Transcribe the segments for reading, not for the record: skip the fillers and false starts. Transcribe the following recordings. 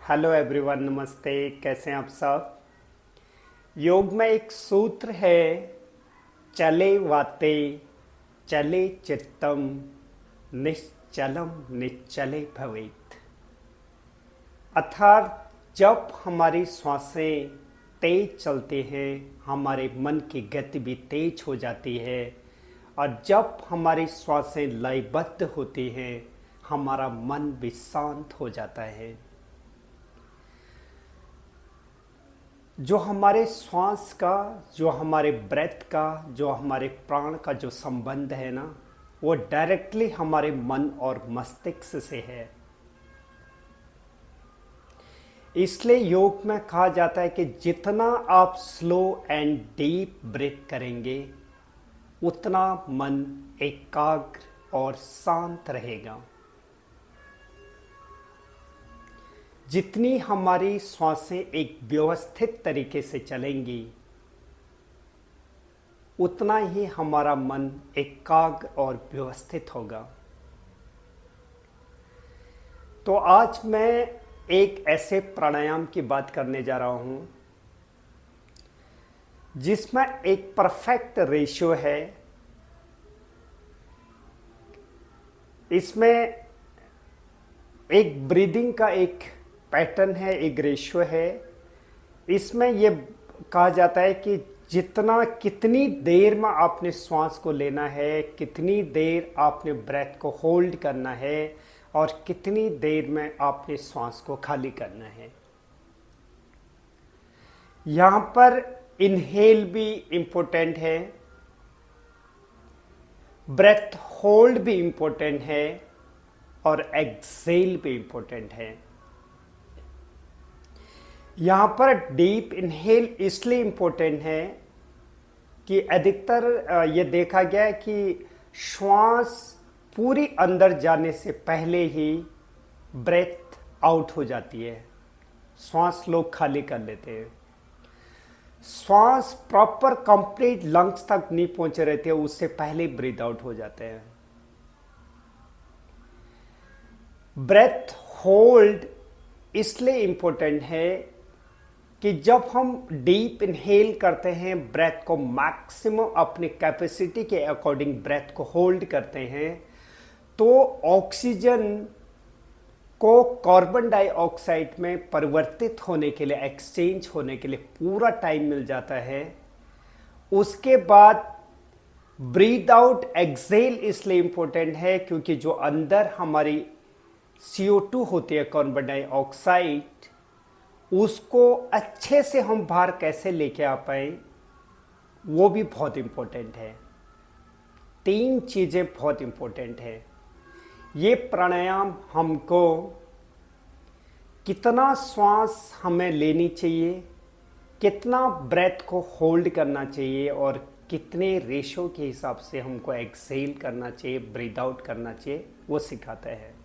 Hello everyone, नमस्ते। कैसे हैं आप सब। योग में एक सूत्र है, चले वाते चले चित्तम निश्चलम निश्चले भवेत्। अर्थात जब हमारी श्वासें तेज चलती हैं, हमारे मन की गति भी तेज हो जाती है, और जब हमारी श्वासें लयबद्ध होती हैं, हमारा मन भी शांत हो जाता है। जो हमारे श्वास का, जो हमारे ब्रेथ का, जो हमारे प्राण का जो संबंध है ना, वो डायरेक्टली हमारे मन और मस्तिष्क से है। इसलिए योग में कहा जाता है कि जितना आप स्लो एंड डीप ब्रीथ करेंगे, उतना मन एकाग्र और शांत रहेगा। जितनी हमारी श्वासें एक व्यवस्थित तरीके से चलेंगी, उतना ही हमारा मन एकाग्र और व्यवस्थित होगा। तो आज मैं एक ऐसे प्राणायाम की बात करने जा रहा हूं जिसमें एक परफेक्ट रेशियो है। इसमें एक ब्रीदिंग का एक पैटर्न है, एक रेशियो है। इसमें यह कहा जाता है कि कितनी देर में आपने श्वास को लेना है, कितनी देर आपने ब्रेथ को होल्ड करना है, और कितनी देर में आपने श्वास को खाली करना है। यहां पर इनहेल भी इंपॉर्टेंट है, ब्रेथ होल्ड भी इंपॉर्टेंट है, और एक्सेल भी इंपॉर्टेंट है। यहां पर डीप इनहेल इसलिए इंपॉर्टेंट है कि अधिकतर ये देखा गया है कि श्वास पूरी अंदर जाने से पहले ही ब्रेथ आउट हो जाती है। श्वास लोग खाली कर लेते हैं, श्वास प्रॉपर कंप्लीट लंग्स तक नहीं पहुंचे रहते, उससे पहले ब्रीथ आउट हो जाते हैं। ब्रेथ होल्ड इसलिए इंपॉर्टेंट है कि जब हम डीप इनहेल करते हैं, ब्रेथ को मैक्सिमम अपनी कैपेसिटी के अकॉर्डिंग ब्रेथ को होल्ड करते हैं, तो ऑक्सीजन को कार्बन डाइऑक्साइड में परिवर्तित होने के लिए, एक्सचेंज होने के लिए पूरा टाइम मिल जाता है। उसके बाद ब्रीथ आउट एक्सेल इसलिए इंपॉर्टेंट है क्योंकि जो अंदर हमारी CO2 होती है, कार्बन डाइऑक्साइड, उसको अच्छे से हम बाहर कैसे लेके आ पाए, वो भी बहुत इंपॉर्टेंट है। 3 चीजें बहुत इंपॉर्टेंट है। ये प्राणायाम हमको कितना श्वास हमें लेनी चाहिए, कितना ब्रेथ को होल्ड करना चाहिए, और कितने रेशो के हिसाब से हमको एक्सेल करना चाहिए, ब्रीथ आउट करना चाहिए, वो सिखाता है।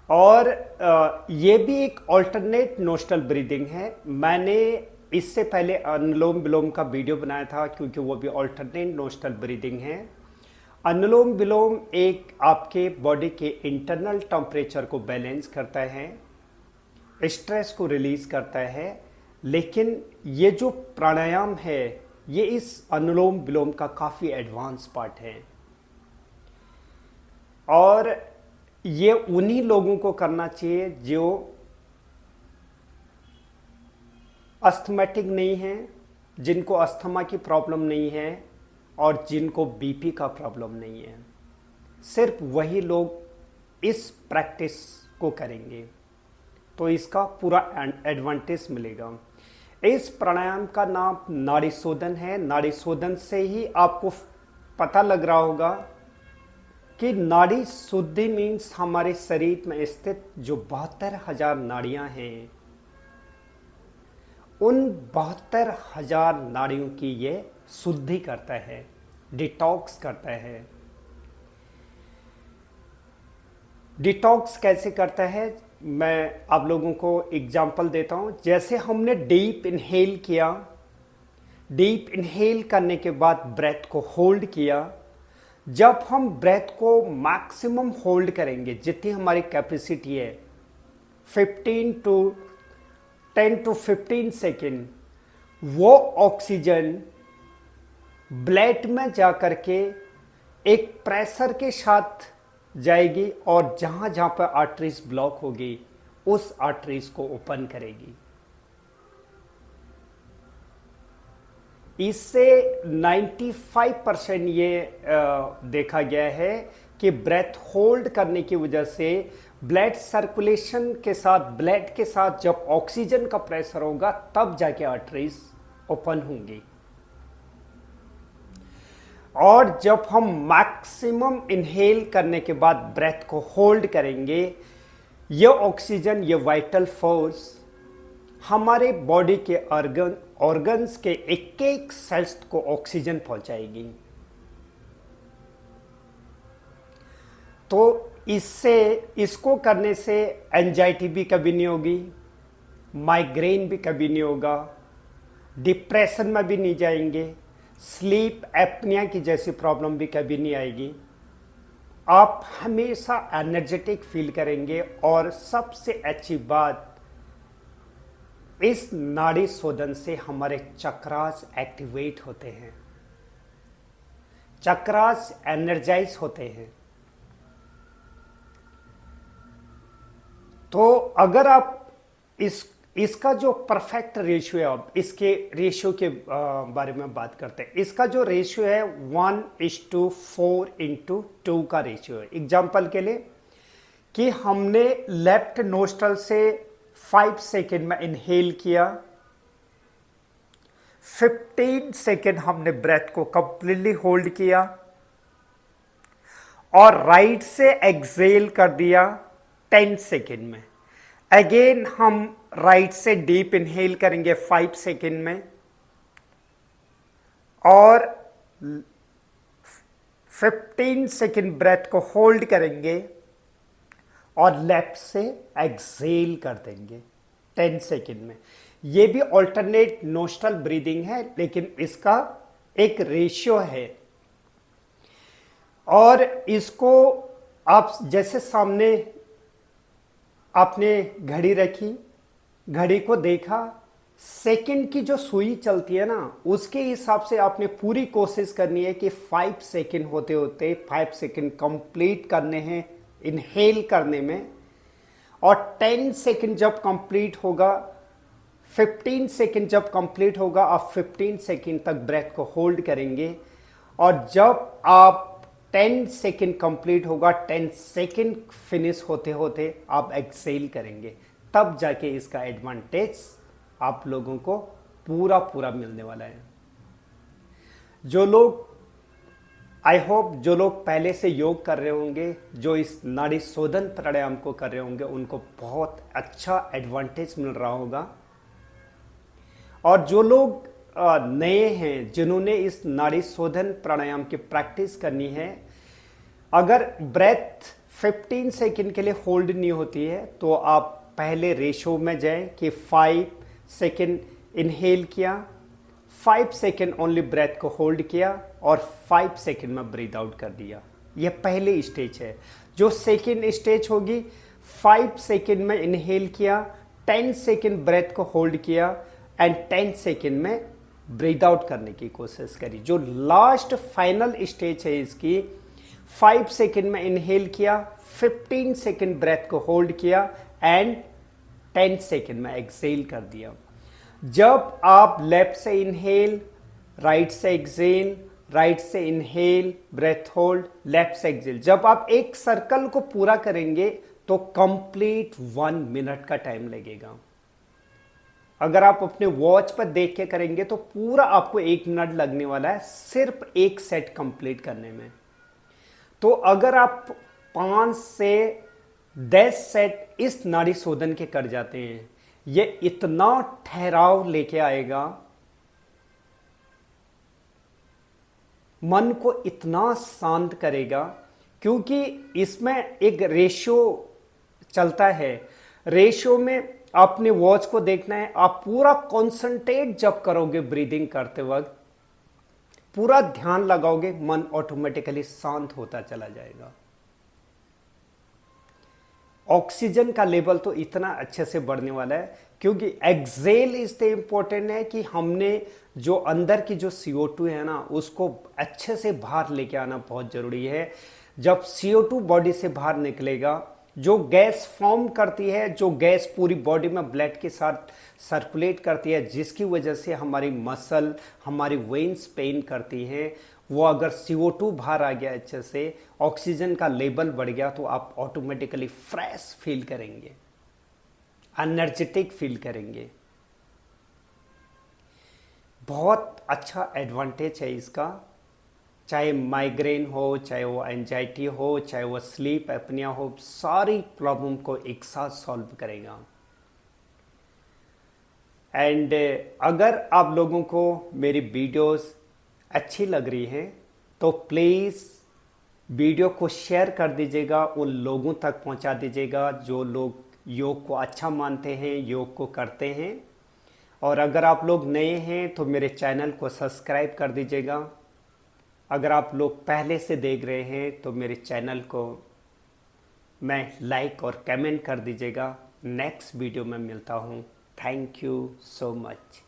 और ये भी एक अल्टरनेट नोस्ट्रल ब्रीदिंग है। मैंने इससे पहले अनुलोम विलोम का वीडियो बनाया था, क्योंकि वो भी अल्टरनेट नोस्ट्रल ब्रीदिंग है। अनुलोम विलोम एक आपके बॉडी के इंटरनल टेम्परेचर को बैलेंस करता है, स्ट्रेस को रिलीज करता है, लेकिन ये जो प्राणायाम है, ये इस अनुलोम विलोम का काफी एडवांस पार्ट है। और ये उन्हीं लोगों को करना चाहिए जो अस्थमैटिक नहीं है, जिनको अस्थमा की प्रॉब्लम नहीं है, और जिनको बीपी का प्रॉब्लम नहीं है। सिर्फ वही लोग इस प्रैक्टिस को करेंगे, तो इसका पूरा एडवांटेज मिलेगा। इस प्राणायाम का नाम नाड़ी शोधन है। नाड़ी शोधन से ही आपको पता लग रहा होगा कि नाड़ी शुद्धि मीन्स हमारे शरीर में स्थित जो 72,000 नाड़ियां हैं, उन 72,000 नाड़ियों की ये शुद्धि करता है, डिटॉक्स करता है। डिटॉक्स कैसे करता है, मैं आप लोगों को एग्जांपल देता हूं। जैसे हमने डीप इनहेल किया, डीप इनहेल करने के बाद ब्रेथ को होल्ड किया, जब हम ब्रेथ को मैक्सिमम होल्ड करेंगे, जितनी हमारी कैपेसिटी है, 15 टू 10 टू 15 सेकेंड वो ऑक्सीजन ब्लड में जाकर के एक प्रेशर के साथ जाएगी और जहां जहां पर आर्टरीज ब्लॉक होगी उस आर्टरीज को ओपन करेगी। इससे 95% ये देखा गया है कि ब्रेथ होल्ड करने की वजह से ब्लड सर्कुलेशन के साथ, ब्लड के साथ जब ऑक्सीजन का प्रेशर होगा तब जाके आर्टरीज ओपन होंगी। और जब हम मैक्सिमम इनहेल करने के बाद ब्रेथ को होल्ड करेंगे, ये ऑक्सीजन, ये वाइटल फोर्स हमारे बॉडी के ऑर्गन्स के एक एक सेल्स को ऑक्सीजन पहुंचाएगी। तो इसको करने से एंजाइटी भी कभी नहीं होगी, माइग्रेन भी कभी नहीं होगा, डिप्रेशन में भी नहीं जाएंगे, स्लीप एपनिया की जैसी प्रॉब्लम भी कभी नहीं आएगी। आप हमेशा एनर्जेटिक फील करेंगे। और सबसे अच्छी बात, इस नाड़ी शोधन से हमारे चक्रास एक्टिवेट होते हैं, चक्रास एनर्जाइज होते हैं। तो अगर आप इसका जो परफेक्ट रेशियो है, अब इसके रेशियो के बारे में बात करते हैं। इसका जो रेशियो है 1:4:2 का रेशियो है। एग्जाम्पल के लिए कि हमने लेफ्ट नोस्ट्रल से 5 सेकेंड में इनहेल किया, 15 सेकेंड हमने ब्रेथ को कंप्लीटली होल्ड किया और राइट से एक्सेल कर दिया 10 सेकेंड में। अगेन हम राइट से डीप इनहेल करेंगे 5 सेकेंड में और 15 सेकेंड ब्रेथ को होल्ड करेंगे और लेफ्ट से एक्सेल कर देंगे 10 सेकेंड में। ये भी ऑल्टरनेट नोस्ट्रल ब्रीदिंग है, लेकिन इसका एक रेशियो है। और इसको आप जैसे सामने आपने घड़ी रखी, घड़ी को देखा, सेकंड की जो सुई चलती है ना, उसके हिसाब से आपने पूरी कोशिश करनी है कि 5 सेकंड होते होते 5 सेकंड कंप्लीट करने हैं इनहेल करने में। और 10 सेकंड जब कंप्लीट होगा, 15 सेकंड जब कंप्लीट होगा, आप 15 सेकंड तक ब्रेथ को होल्ड करेंगे। और जब आप 10 सेकंड कंप्लीट होगा, 10 सेकंड फिनिश होते होते आप एक्सेल करेंगे। तब जाके इसका एडवांटेज आप लोगों को पूरा पूरा मिलने वाला है। जो लोग, आई होप जो लोग पहले से योग कर रहे होंगे, जो इस नाड़ी शोधन प्राणायाम को कर रहे होंगे, उनको बहुत अच्छा एडवांटेज मिल रहा होगा। और जो लोग नए हैं, जिन्होंने इस नाड़ी शोधन प्राणायाम की प्रैक्टिस करनी है, अगर ब्रेथ 15 सेकंड के लिए होल्ड नहीं होती है तो आप पहले रेशो में जाएं कि 5 सेकंड इनहेल किया, 5 सेकंड ओनली ब्रेथ को होल्ड किया और 5 सेकंड में ब्रीथ आउट कर दिया। यह पहले स्टेज है। जो सेकंड स्टेज होगी, 5 सेकंड में इनहेल किया, 10 सेकंड ब्रेथ को होल्ड किया एंड 10 सेकंड में ब्रीथ आउट करने की कोशिश करी। जो लास्ट फाइनल स्टेज है इसकी, 5 सेकंड में इनहेल किया, 15 सेकंड ब्रेथ को होल्ड किया एंड 10 सेकंड में एक्सेल कर दिया। जब आप लेफ्ट से इनहेल, राइट से एक्सेल, राइट से इनहेल, ब्रेथ होल्ड, लेफ्ट से एक्सेल, जब आप एक सर्कल को पूरा करेंगे तो कंप्लीट 1 मिनट का टाइम लगेगा। अगर आप अपने वॉच पर देख के करेंगे तो पूरा आपको 1 मिनट लगने वाला है सिर्फ एक सेट कंप्लीट करने में। तो अगर आप 5 से 10 सेट इस नाड़ी शोधन के कर जाते हैं, ये इतना ठहराव लेके आएगा, मन को इतना शांत करेगा, क्योंकि इसमें एक रेशियो चलता है। रेशियो में आपने वॉच को देखना है, आप पूरा कॉन्सेंट्रेट जब करोगे ब्रीदिंग करते वक्त, पूरा ध्यान लगाओगे, मन ऑटोमेटिकली शांत होता चला जाएगा। ऑक्सीजन का लेवल तो इतना अच्छे से बढ़ने वाला है, क्योंकि एक्सेल इसलिए इम्पोर्टेंट है कि हमने जो अंदर की जो CO2 है ना, उसको अच्छे से बाहर लेके आना बहुत जरूरी है। जब CO2 बॉडी से बाहर निकलेगा, जो गैस फॉर्म करती है, जो गैस पूरी बॉडी में ब्लड के साथ सर्कुलेट करती है, जिसकी वजह से हमारी मसल, हमारी वेन्स पेन करती हैं, वो अगर CO2 बाहर आ गया अच्छे से, ऑक्सीजन का लेवल बढ़ गया, तो आप ऑटोमेटिकली फ्रेश फील करेंगे, एनर्जेटिक फील करेंगे। बहुत अच्छा एडवांटेज है इसका। चाहे माइग्रेन हो, चाहे वो एंजाइटी हो, चाहे वो स्लीप एपनिया हो, सारी प्रॉब्लम को एक साथ सॉल्व करेगा। एंड अगर आप लोगों को मेरी वीडियोस अच्छी लग रही हैं तो प्लीज़ वीडियो को शेयर कर दीजिएगा, उन लोगों तक पहुंचा दीजिएगा जो लोग योग को अच्छा मानते हैं, योग को करते हैं। और अगर आप लोग नए हैं तो मेरे चैनल को सब्सक्राइब कर दीजिएगा। अगर आप लोग पहले से देख रहे हैं तो मेरे चैनल को मैं लाइक और कमेंट कर दीजिएगा। नेक्स्ट वीडियो में मिलता हूँ। Thank you so much.